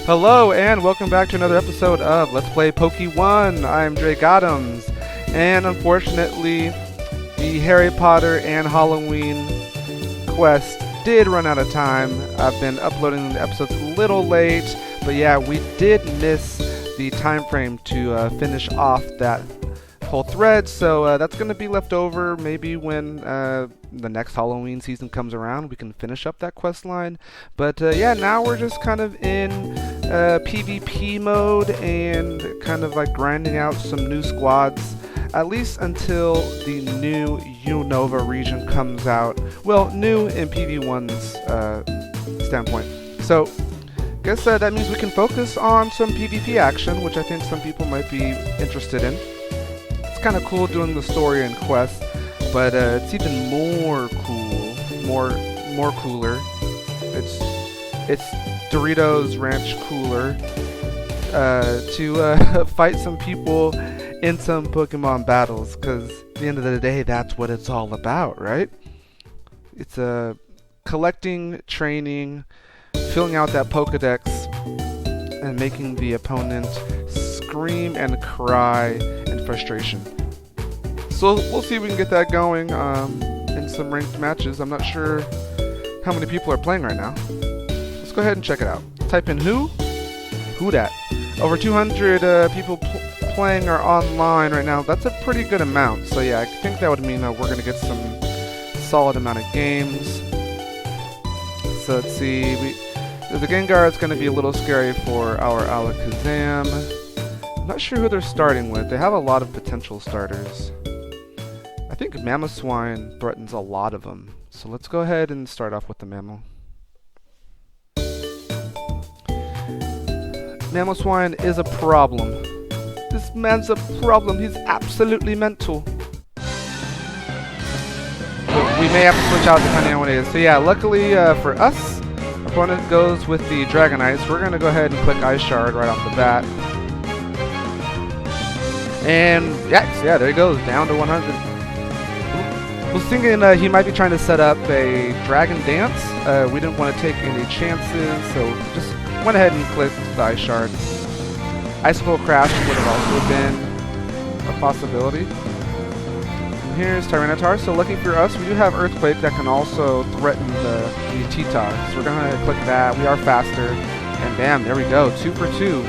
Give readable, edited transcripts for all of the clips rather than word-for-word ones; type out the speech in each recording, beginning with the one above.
Hello and welcome back to another episode of Let's Play PokeOne. I'm Drake Adams, and unfortunately the Harry Potter and Halloween quest did run out of time. I've been uploading the episodes a little late, but yeah, we did miss the time frame to finish off that whole thread, so that's going to be left over. Maybe when the next Halloween season comes around, we can finish up that quest line. But yeah, now we're just kind of in PvP mode and kind of like grinding out some new squads, at least until the new Unova region comes out. Well, new in PV1's standpoint. So I guess that means we can focus on some PvP action, which I think some people might be interested in. It's kind of cool doing the story and quest, but it's even more cool, more cooler. It's Doritos Ranch cooler to fight some people in some Pokemon battles, because at the end of the day, that's what it's all about, right? It's collecting, training, filling out that Pokedex, and making the opponent scream and cry in frustration. So we'll see if we can get that going in some ranked matches. I'm not sure how many people are playing right now. Let's go ahead and check it out. Type in who dat. Over 200 people playing are online right now. That's a pretty good amount. So yeah, I think that would mean we're going to get some solid amount of games. So let's see. The Gengar is going to be a little scary for our Alakazam. Not sure who they're starting with. They have a lot of potential starters. I think Mamoswine threatens a lot of them. So let's go ahead and start off with the Mamo. Mamoswine is a problem. This man's a problem. He's absolutely mental. But we may have to switch out depending on what it is. So yeah, luckily for us, opponent goes with the Dragonite. So we're going to go ahead and click Ice Shard right off the bat. And yeah, there he goes, down to 100. I was thinking he might be trying to set up a Dragon Dance. We didn't want to take any chances, so just went ahead and clicked the Ice Shard. Icicle Crash would have also been a possibility. And here's Tyranitar. So lucky for us, we do have Earthquake that can also threaten the T-Tar. So we're going to click that. We are faster. And bam, there we go, 2 for 2.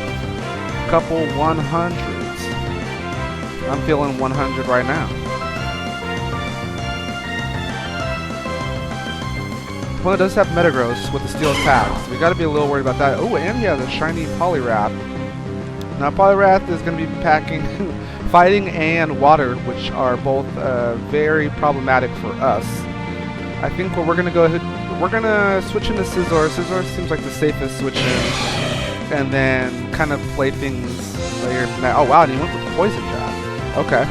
Couple 100s. I'm feeling 100 right now. Well, it does have Metagross with the Steel attack, so we got to be a little worried about that. Oh, and he has a shiny Poliwrath. Now, Poliwrath is going to be packing Fighting and Water, which are both very problematic for us. I think what we're going to go ahead, we're going to switch into Scizor. Scizor seems like the safest switch in, and then kind of play things later. Oh wow, and he went with the Poison Jab. Okay.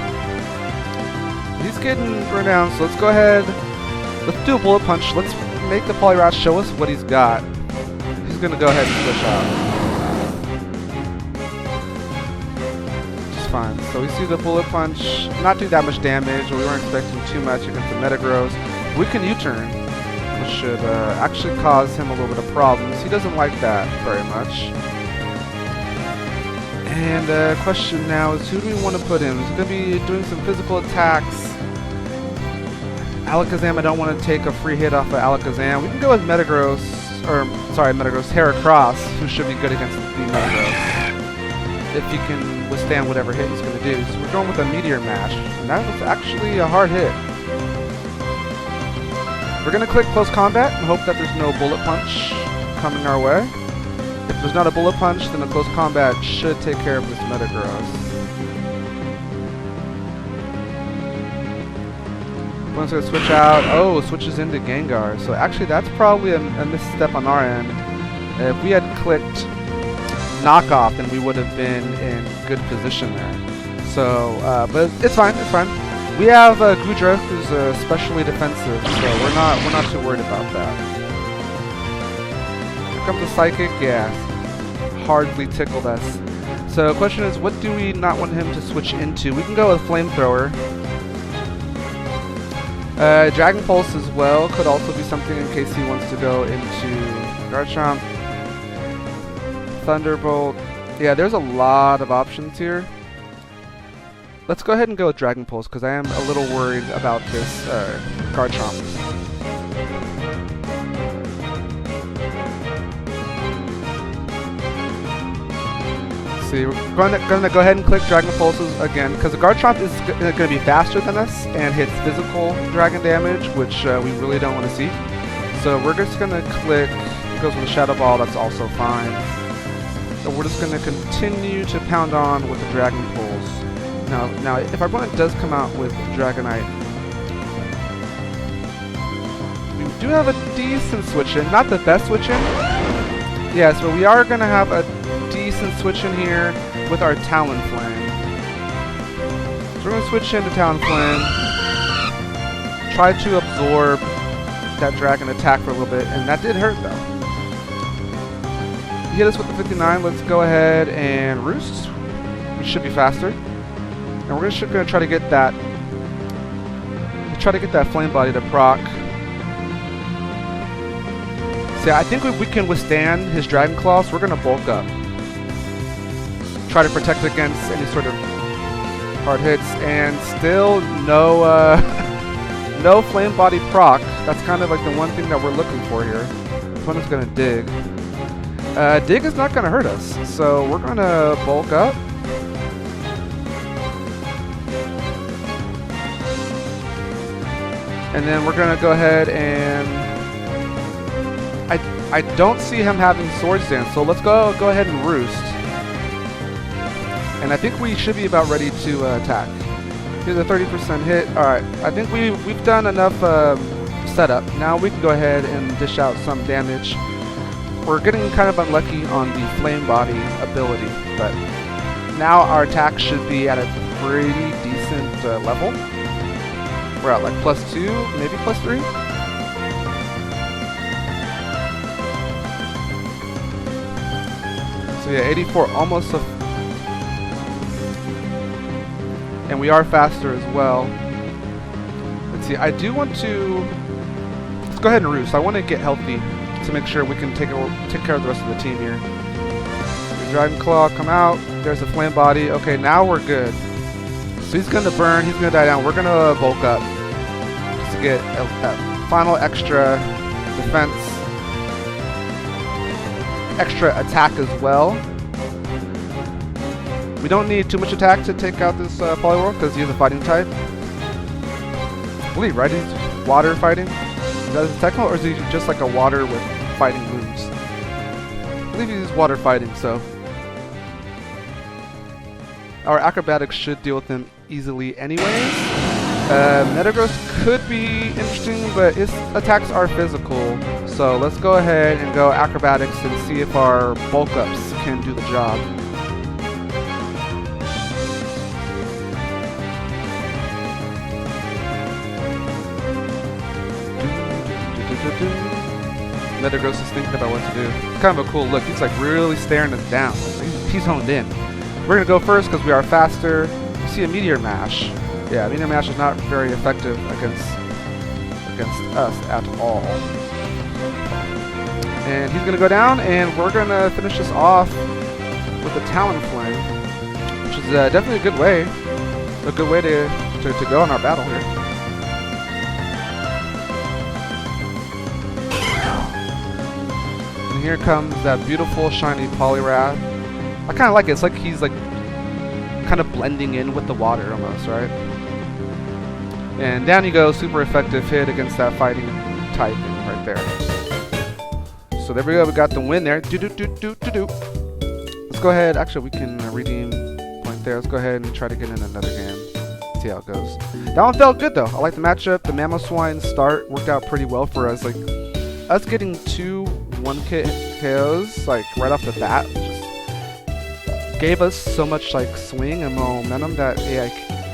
He's getting run down, so let's go ahead. Let's do a Bullet Punch. Let's make the Poliwrath show us what he's got. He's going to go ahead and switch out. Just fine. So we see the Bullet Punch not do that much damage, or we weren't expecting too much against the Metagross. We can U-turn, which should actually cause him a little bit of problems. He doesn't like that very much. And the question now is, who do we want to put in? He's going to be doing some physical attacks. Alakazam, I don't want to take a free hit off of Alakazam. We can go with Metagross, Heracross, who should be good against the Metagross, if he can withstand whatever hit he's going to do. So we're going with a Meteor Mash, and that was actually a hard hit. We're going to click Close Combat and hope that there's no Bullet Punch coming our way. If there's not a Bullet Punch, then a Close Combat should take care of this Metagross. One's going to switch out. Oh, switches into Gengar. So actually, that's probably a misstep on our end. If we had clicked Knockoff, then we would have been in good position there. So, but it's fine. It's fine. We have Goodra, who's especially defensive, so we're not too worried about that. Comes the Psychic, yeah, hardly tickled us. So the question is, what do we not want him to switch into? We can go with Flamethrower. Dragon Pulse as well could also be something in case he wants to go into Garchomp. Thunderbolt. Yeah, there's a lot of options here. Let's go ahead and go with Dragon Pulse, because I am a little worried about this Garchomp. See, we're going to go ahead and click Dragon Pulses again, because the Garchomp is going to be faster than us and hits physical dragon damage, which we really don't want to see. So we're just going to click, it goes with the Shadow Ball, that's also fine. So we're just going to continue to pound on with the Dragon Pulse. Now, if our opponent does come out with Dragonite, we do have a decent switch-in, not the best switch-in. Yes, but we are going to have a decent switch-in here with our Talonflame. So we're going to switch into Talonflame, try to absorb that dragon attack for a little bit, and that did hurt though. He hit us with the 59, let's go ahead and Roost. We should be faster. And we're just going to try to get that Flame Body to proc. See, I think we can withstand his Dragon Claw, so we're going to bulk up. Try to protect against any sort of hard hits, and still no no Flame Body proc. That's kind of like the one thing that we're looking for here. Opponent's going to dig. Dig is not going to hurt us, so we're going to bulk up. And then we're going to go ahead and... I don't see him having Swords Dance, so let's go ahead and Roost. And I think we should be about ready to attack. Here's a 30% hit. Alright, I think we've done enough setup. Now we can go ahead and dish out some damage. We're getting kind of unlucky on the Flame Body ability, but now our attack should be at a pretty decent level. We're at like +2, maybe +3. So yeah, 84 almost a... And we are faster as well. Let's see, I do want to... Let's go ahead and Roost. I want to get healthy to make sure we can take care of the rest of the team here. The Dragon Claw, come out. There's a Flame Body. Okay, now we're good. So he's going to burn, he's going to die down. We're going to bulk up just to get a final extra defense, extra attack as well. We don't need too much attack to take out this Poliwhirl because he's a fighting type. I believe, right? He's water fighting. Is that his technical, or is he just like a water with fighting moves? I believe he's water fighting, so our acrobatics should deal with him easily anyways. Metagross could be interesting, but his attacks are physical. So let's go ahead and go acrobatics and see if our bulk ups can do the job. Metagross is thinking about what to do. It's kind of a cool look. He's like really staring us down. He's honed in. We're going to go first because we are faster. You see a Meteor Mash. Yeah, Meteor Mash is not very effective against us at all. And he's going to go down, and we're going to finish this off with the Talonflame, which is definitely a good way to go in our battle here. And here comes that beautiful shiny Poliwrath. I kind of like it. It's like he's like kind of blending in with the water almost, right? And down you go, super effective hit against that fighting type right there. So there we go, we got the win there. Let's go ahead, actually we can redeem point there. Let's go ahead and try to get in another game. See how it goes. That one felt good though. I like the matchup. The Mamoswine start worked out pretty well for us. Like us getting 2 1-hit KOs like right off the bat just gave us so much like swing and momentum that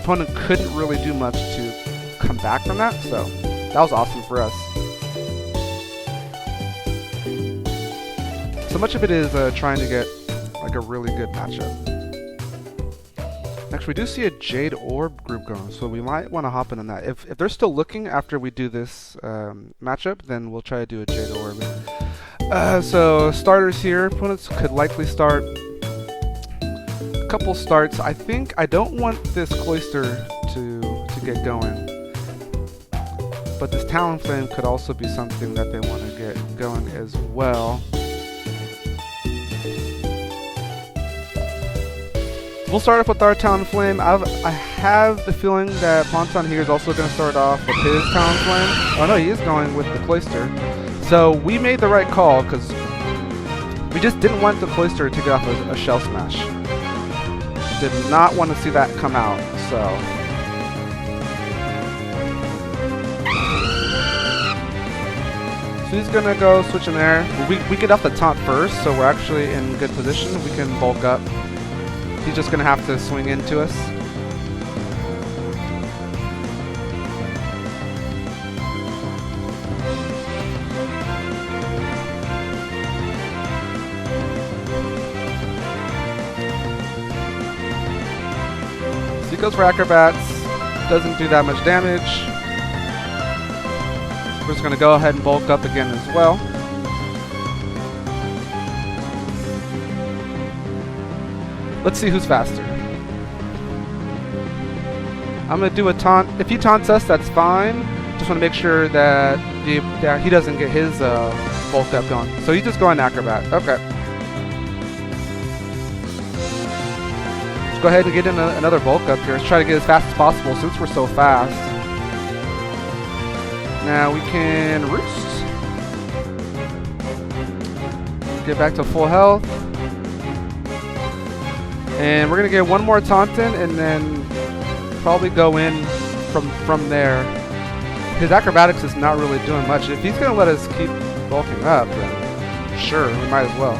opponent couldn't really do much to come back from that. So that was awesome for us. So much of it is trying to get like a really good matchup. Next, we do see a Jade Orb group going, so we might want to hop in on that. If they're still looking after we do this matchup, then we'll try to do a Jade Orb. So starters here. Opponents could likely start a couple starts. I think I don't want this Cloyster to get going, but this Talonflame could also be something that they want to get going as well. We'll start off with our Talonflame. I have the feeling that Ponton here is also going to start off with his Talonflame. Oh no, he is going with the Cloyster. So we made the right call because we just didn't want the Cloyster to get off a Shell Smash. Did not want to see that come out, so. So he's going to go switch in there. We get off the taunt first, so we're actually in good position. We can bulk up. He's just going to have to swing into us. So he goes for Acrobats. Doesn't do that much damage. We're just going to go ahead and bulk up again as well. Let's see who's faster. I'm going to do a taunt. If he taunts us, that's fine. Just want to make sure that he doesn't get his bulk up going. So he's just going Acrobat. Okay. Let's go ahead and get in another bulk up here. Let's try to get as fast as possible since we're so fast. Now we can Roost. Get back to full health. And we're going to get one more Tauntaun and then probably go in from there. His Acrobatics is not really doing much. If he's going to let us keep bulking up, then sure, we might as well.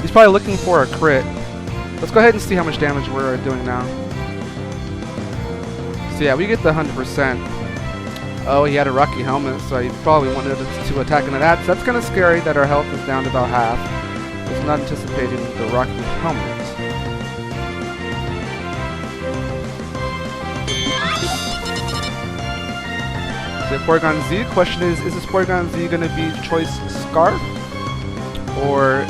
He's probably looking for a crit. Let's go ahead and see how much damage we're doing now. So yeah, we get the 100%. Oh, he had a Rocky Helmet, so he probably wanted to attack into that. So that's kind of scary that our health is down to about half. I was not anticipating the Rocky Helmet. So Porygon Z, question is this Porygon Z going to be Choice Scarf or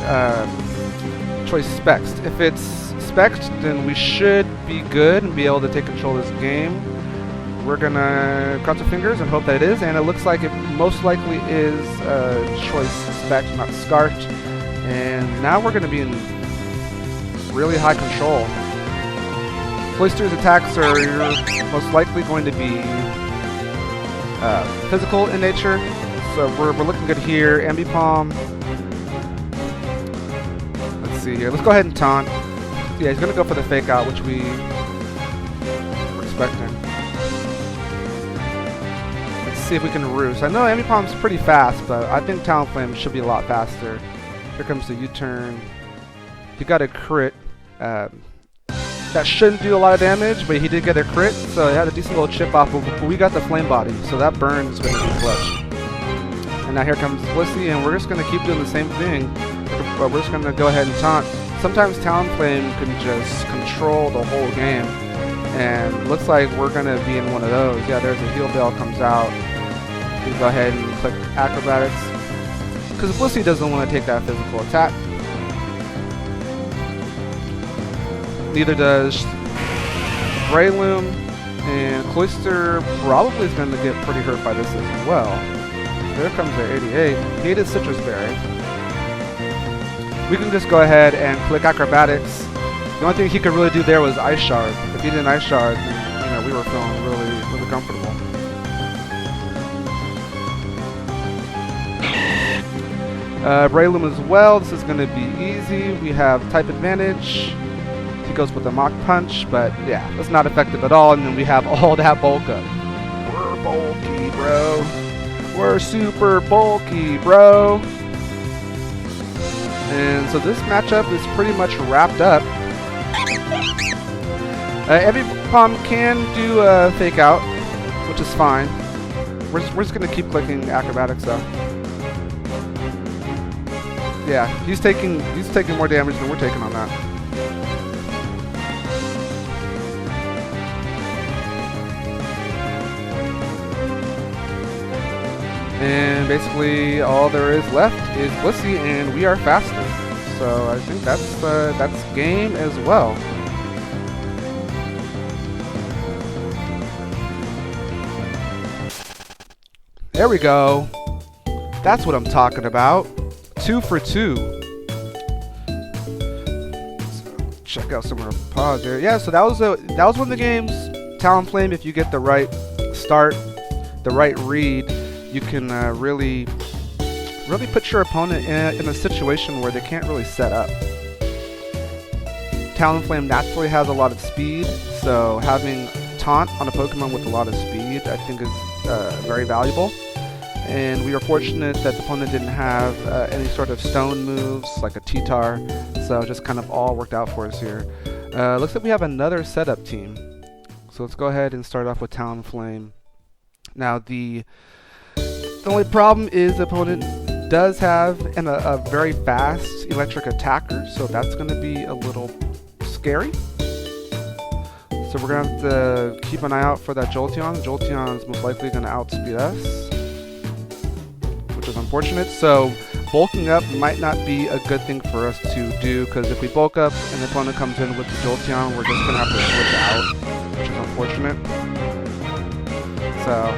Choice Specs? If it's Specs, then we should be good and be able to take control of this game. We're going to cross our fingers and hope that it is, and it looks like it most likely is Choice Specs, not Scarfed. And now we're going to be in really high control. Cloyster's attacks are most likely going to be physical in nature, so we're looking good here. Ambipom. Let's see here. Let's go ahead and taunt. Yeah, he's going to go for the fake out, which we were expecting. Let's see if we can Roost. I know Ambipom's pretty fast, but I think Talonflame should be a lot faster. Here comes the U-turn. He got a crit. That shouldn't do a lot of damage, but he did get a crit, so he had a decent little chip off, but we got the flame body, so that burn is going to be clutch. And now here comes Blissey, and we're just going to keep doing the same thing, but we're just going to go ahead and taunt. Sometimes Talonflame can just control the whole game, and looks like we're going to be in one of those. Yeah, there's a heal bell comes out. We go ahead and click Acrobatics, because Blissey doesn't want to take that physical attack. Neither does Breloom, and Cloyster probably is going to get pretty hurt by this as well. There comes the 88. He ate his Citrus Berry. We can just go ahead and click Acrobatics. The only thing he could really do there was Ice Shard. If he did an Ice Shard, then, we were feeling really comfortable. Breloom as well. This is going to be easy. We have type advantage. He goes with a Mach Punch, but yeah, that's not effective at all. And then we have all that bulk up. We're bulky, bro. We're super bulky, bro. And so this matchup is pretty much wrapped up. Ambipom can do a fake out, which is fine. We're just gonna keep clicking Acrobatics though. Yeah, he's taking more damage than we're taking on that. And basically all there is left is Blissey, and we are faster. So I think that's game as well. There we go. That's what I'm talking about. 2 for 2. So check out some more pause here. Yeah, so that was one of the games. Talonflame, if you get the right start, the right read, you can really put your opponent in a situation where they can't really set up. Talonflame naturally has a lot of speed, so having taunt on a Pokemon with a lot of speed I think is very valuable. And we are fortunate that the opponent didn't have any sort of stone moves like a T-Tar, so it just kind of all worked out for us here. Looks like we have another setup team. So let's go ahead and start off with Talonflame. Now the only problem is the opponent does have a very fast electric attacker, so that's going to be a little scary. So we're going to have to keep an eye out for that Jolteon. Jolteon is most likely going to outspeed us, which is unfortunate. So bulking up might not be a good thing for us to do, because if we bulk up and the opponent comes in with the Jolteon, we're just going to have to switch out, which is unfortunate. So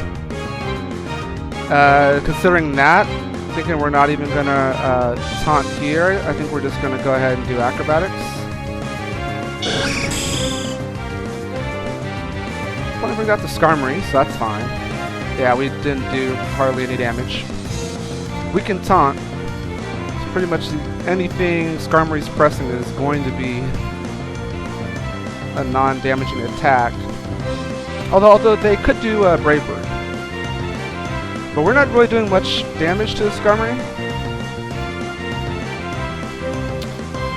considering that, thinking we're not even going to taunt here, I think we're just going to go ahead and do acrobatics. Well, we got the Skarmory, so that's fine. Yeah, we didn't do hardly any damage. We can taunt. It's pretty much anything Skarmory's pressing is going to be a non-damaging attack. Although they could do Brave Bird. But we're not really doing much damage to the Skarmory.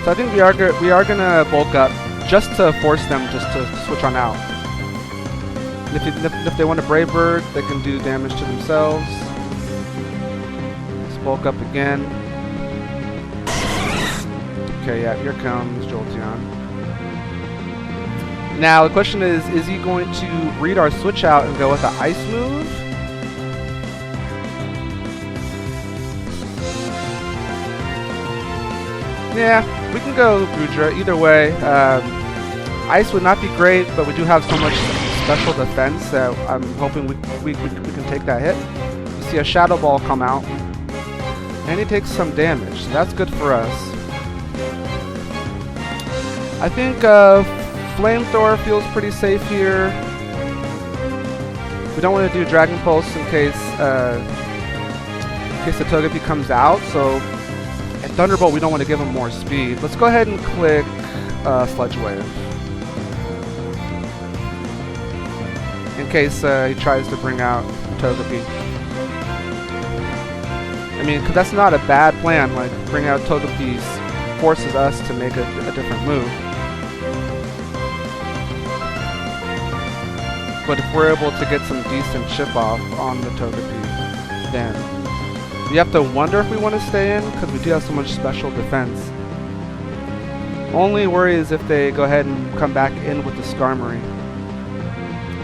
So I think we are going to bulk up just to force them just to switch on out. And if they want a Brave Bird, they can do damage to themselves. Let's bulk up again. Okay, yeah, here comes Jolteon. Now the question is he going to read our switch out and go with the Ice move? Yeah, we can go Goodra. Either way, Ice would not be great, but we do have so much special defense that I'm hoping we can take that hit. You see a Shadow Ball come out, and he takes some damage, so that's good for us. I think Flamethrower feels pretty safe here. We don't want to do Dragon Pulse in case the Togepi comes out, so at Thunderbolt we don't want to give him more speed. Let's go ahead and click Sludge Wave. In case he tries to bring out Togepi. I mean, because that's not a bad plan, like bring out Togepi forces us to make a different move. But if we're able to get some decent chip off on the Togepi, then we have to wonder if we want to stay in, because we do have so much special defense. Only worry is if they go ahead and come back in with the Skarmory.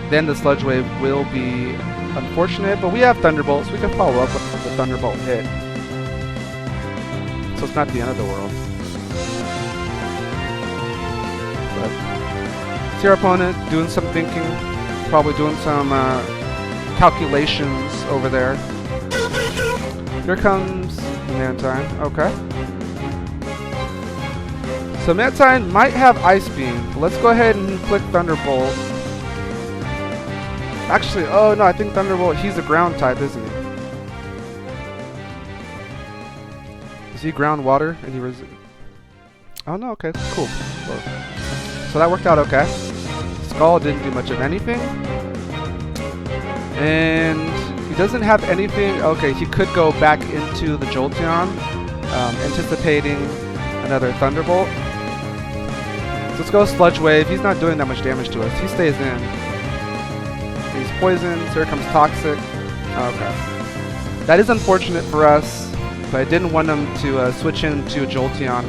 Then the Sludge Wave will be unfortunate, but we have Thunderbolt, so we can follow up with the Thunderbolt hit. So it's not the end of the world. But see our opponent doing some thinking, probably doing some calculations over there. Here comes Mantine. Okay. So Mantine might have Ice Beam, but let's go ahead and click Thunderbolt. Actually, oh no, I think Thunderbolt, he's a ground type, isn't he? Is he ground water? And he oh no, okay, cool. So that worked out okay. Skull didn't do much of anything. And he doesn't have anything. Okay, he could go back into the Jolteon, anticipating another Thunderbolt. So let's go Sludge Wave. He's not doing that much damage to us. He stays in. He's poisoned. So here comes Toxic. Okay. That is unfortunate for us, but I didn't want him to switch into a Jolteon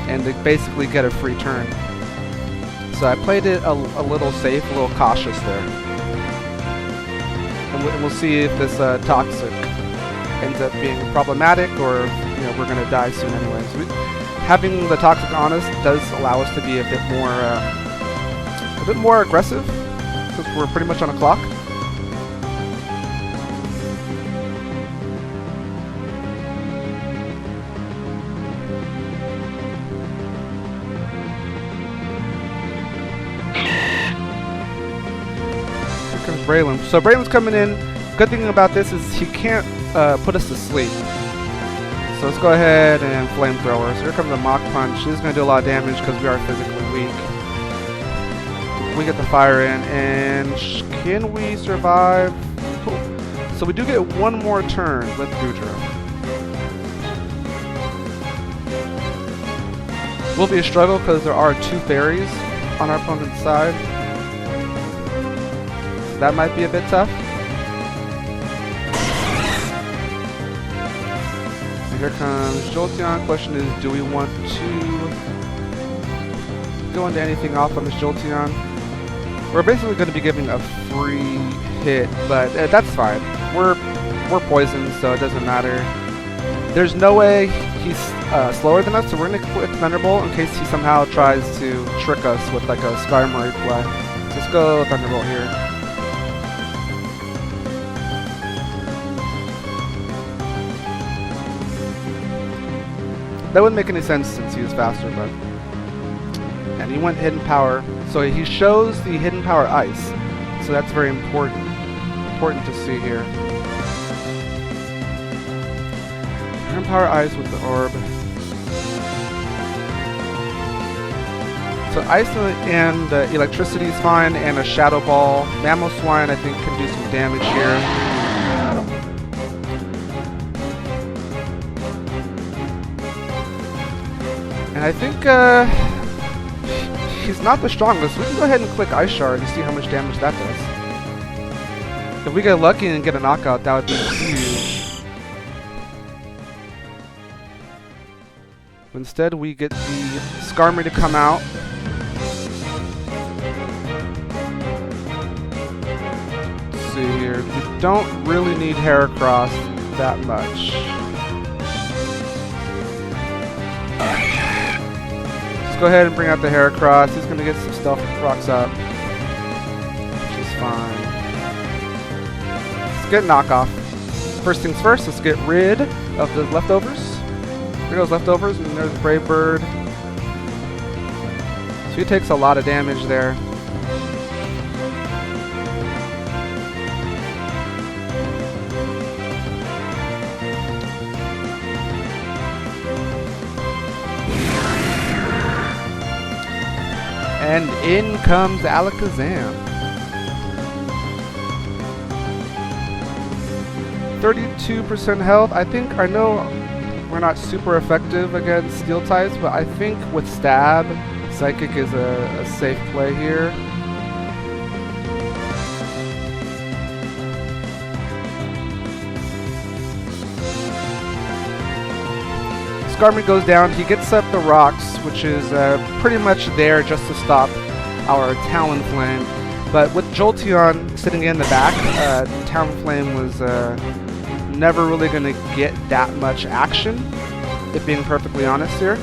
and to basically get a free turn. So I played it a little safe, a little cautious there. and we'll see if this toxic ends up being problematic, or we're gonna die soon anyway. So having the toxic on us does allow us to be a bit more aggressive, since we're pretty much on a clock. Here comes Braylon. So Braylon's coming in. Good thing about this is he can't put us to sleep. So let's go ahead and flamethrower. So here comes the Mach Punch. This is going to do a lot of damage because we are physically weak. We get the fire in, and can we survive? Cool. So we do get one more turn with Goodra. Will be a struggle because there are 2 fairies on our opponent's side. So that might be a bit tough. Here comes Jolteon. Question is, do we want to go into anything off on this Jolteon? We're basically going to be giving a free hit, but that's fine. We're poisoned, so it doesn't matter. There's no way he's slower than us, so we're going to click Thunderbolt in case he somehow tries to trick us with like a Skarmory play. So let's go Thunderbolt here. That wouldn't make any sense since he was faster, but... And he went Hidden Power. So he shows the Hidden Power Ice. So that's very important. Important to see here. Hidden Power Ice with the Orb. So Ice and Electricity is fine, and a Shadow Ball. Mamoswine, I think, can do some damage here. And I think he's not the strongest. We can go ahead and click Ice Shard and see how much damage that does. If we get lucky and get a knockout, that would be huge. Instead, we get the Skarmory to come out. Let's see here. We don't really need Heracross that much. Go ahead and bring out the Heracross. He's going to get some Stealth Rocks up, which is fine. Let's get knockoff. First things first, let's get rid of the leftovers. Here goes leftovers, and there's Brave Bird. So he takes a lot of damage there. And in comes Alakazam. 32% health. I know we're not super effective against Steel types, but I think with Stab, Psychic is a safe play here. Skarmory goes down. He gets up the rocks, which is pretty much there just to stop our Talonflame. But with Jolteon sitting in the back, Talonflame was never really going to get that much action, if being perfectly honest here.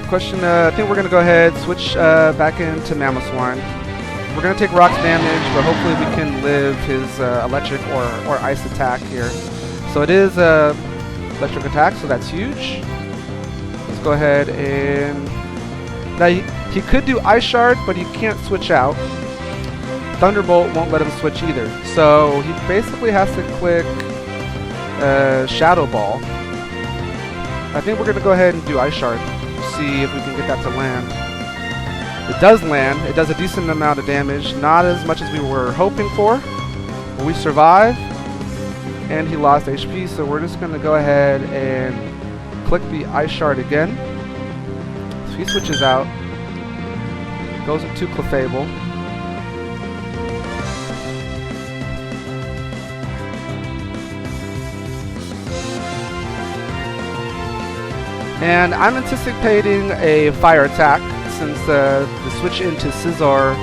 Question, I think we're going to go ahead, switch back into Mamoswine. We're going to take rocks damage, but hopefully we can live his electric or ice attack here. So it is electric attack, so that's huge. Let's go ahead and... Now he could do Ice Shard, but he can't switch out. Thunderbolt won't let him switch either. So he basically has to click Shadow Ball. I think we're going to go ahead and do Ice Shard. See if we can get that to land. It does land. It does a decent amount of damage. Not as much as we were hoping for. But we survive. And he lost HP, so we're just going to go ahead and click the Ice Shard again. So he switches out. Goes into Clefable. And I'm anticipating a fire attack since the switch into Scizor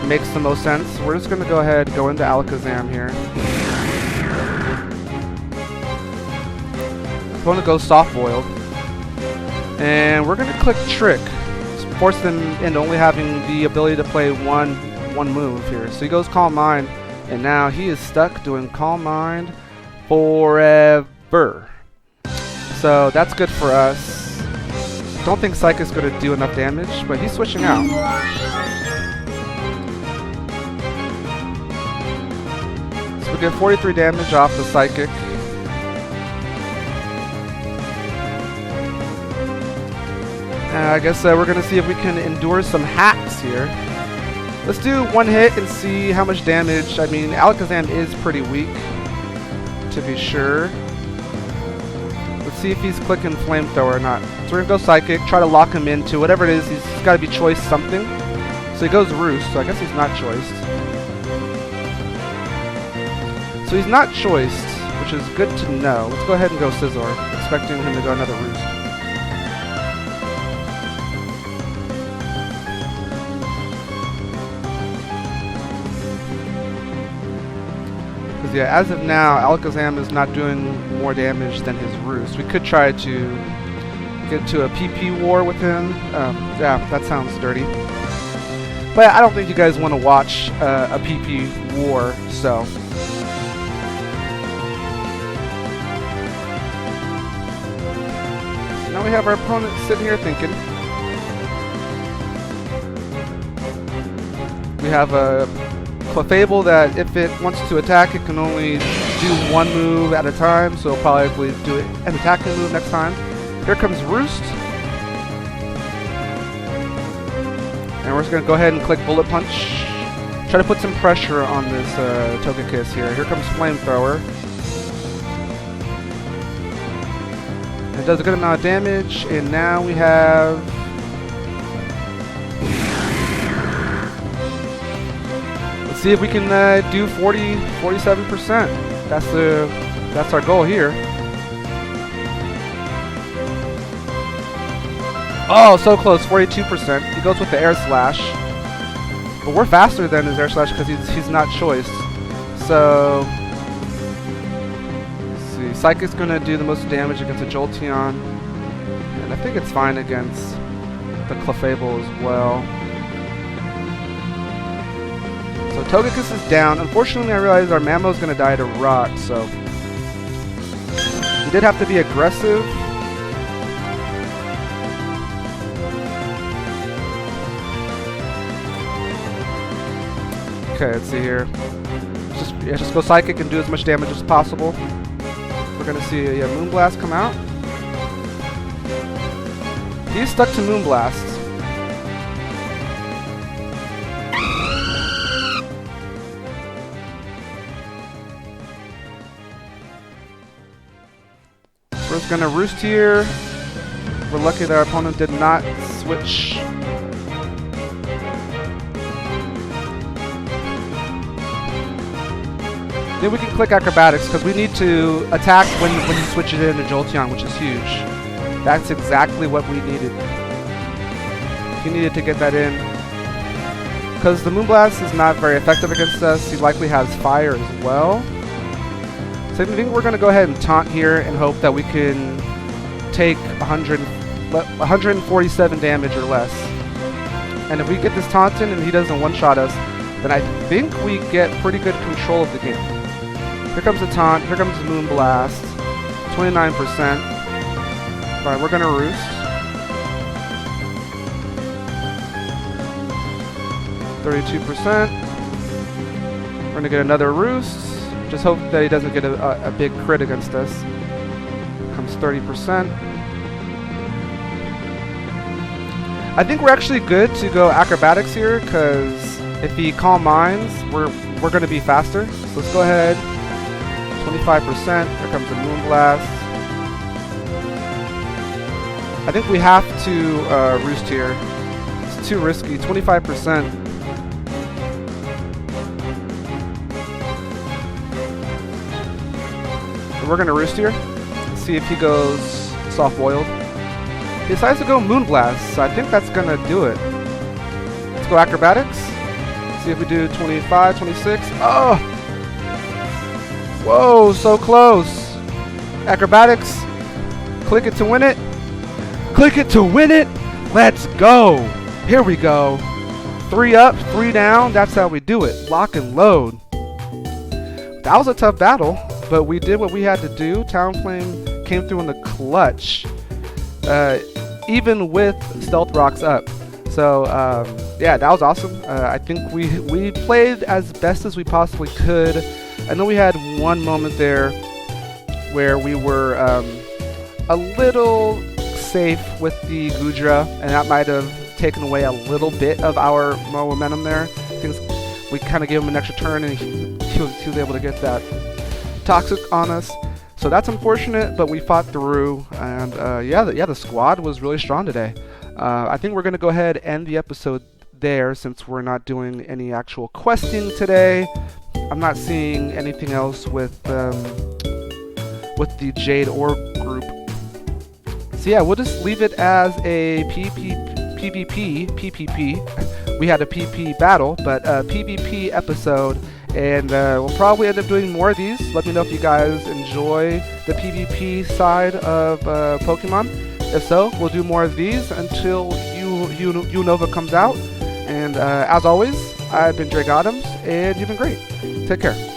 makes the most sense. We're just going to go ahead and go into Alakazam here. Opponent goes soft-boiled. And we're going to click Trick. Force them into only having the ability to play one move here. So he goes Calm Mind. And now he is stuck doing Calm Mind forever. So that's good for us. Don't think Psychic's going to do enough damage, but he's switching out. So we get 43 damage off the Psychic. I guess we're going to see if we can endure some hacks here. Let's do one hit and see how much damage. I mean, Alakazam is pretty weak, to be sure. Let's see if he's clicking Flamethrower or not. So we're going to go Psychic, try to lock him into whatever it is. He's got to be choice something. So he goes Roost, so I guess he's not choiced. So he's not choiced, which is good to know. Let's go ahead and go Scizor, expecting him to go another Roost. Yeah, as of now, Alakazam is not doing more damage than his Roost. We could try to get to a PP war with him. Yeah, that sounds dirty. But I don't think you guys want to watch a PP war, so. Now we have our opponent sitting here thinking. We have a Clefable that if it wants to attack, it can only do one move at a time, so it'll probably do an attacking move next time. Here comes Roost. And we're just going to go ahead and click Bullet Punch. Try to put some pressure on this Togekiss here. Here comes Flamethrower. It does a good amount of damage, and now we have... see if we can do 47%. That's our goal here. Oh, so close, 42%. He goes with the Air Slash. But we're faster than his Air Slash because he's not choiced. So, let's see. Psychic's going to do the most damage against a Jolteon. And I think it's fine against the Clefable as well. So Togekiss is down. Unfortunately, I realized our Mammo is going to die to Rot, so we did have to be aggressive. Okay, let's see here. Just go Psychic and do as much damage as possible. We're going to see a Moonblast come out. He's stuck to Moonblast. We're just gonna Roost here. We're lucky that our opponent did not switch. Then we can click Acrobatics because we need to attack when he switches it into Jolteon, which is huge. That's exactly what we needed. He needed to get that in. Because the Moonblast is not very effective against us. He likely has Fire as well. So I think we're going to go ahead and taunt here and hope that we can take 147 damage or less. And if we get this taunting and he doesn't one-shot us, then I think we get pretty good control of the game. Here comes the taunt. Here comes the Moonblast. 29%. Alright, we're going to Roost. 32%. We're going to get another Roost. Just hope that he doesn't get a big crit against us. Comes 30%. I think we're actually good to go Acrobatics here, because if he Calm Minds, we're going to be faster. So let's go ahead. 25%. Here comes the Moonblast. I think we have to Roost here. It's too risky. 25%. We're going to Roost here. Let's see if he goes soft-boiled. He decides to go Moonblast, so I think that's going to do it. Let's go Acrobatics. See if we do 25, 26. Oh! Whoa, so close. Acrobatics. Click it to win it. Click it to win it. Let's go. Here we go. 3 up, 3 down. That's how we do it. Lock and load. That was a tough battle, but we did what we had to do. Talonflame came through in the clutch, even with Stealth Rocks up. So yeah, that was awesome. I think we played as best as we possibly could. I know we had one moment there where we were a little safe with the Goodra, and that might have taken away a little bit of our momentum there. Things we kind of gave him an extra turn, and he was able to get that Toxic on us. So that's unfortunate, but we fought through, and yeah, the squad was really strong today. I think we're going to go ahead and end the episode there since we're not doing any actual questing today. I'm not seeing anything else with the Jade Orb group. So yeah, we'll just leave it as a PvP. We had a PP battle, but a PvP episode, and we'll probably end up doing more of these. Let me know if you guys enjoy the PvP side of Pokemon. If so, we'll do more of these until Unova comes out. And as always, I've been Drake Adams, and you've been great. Take care.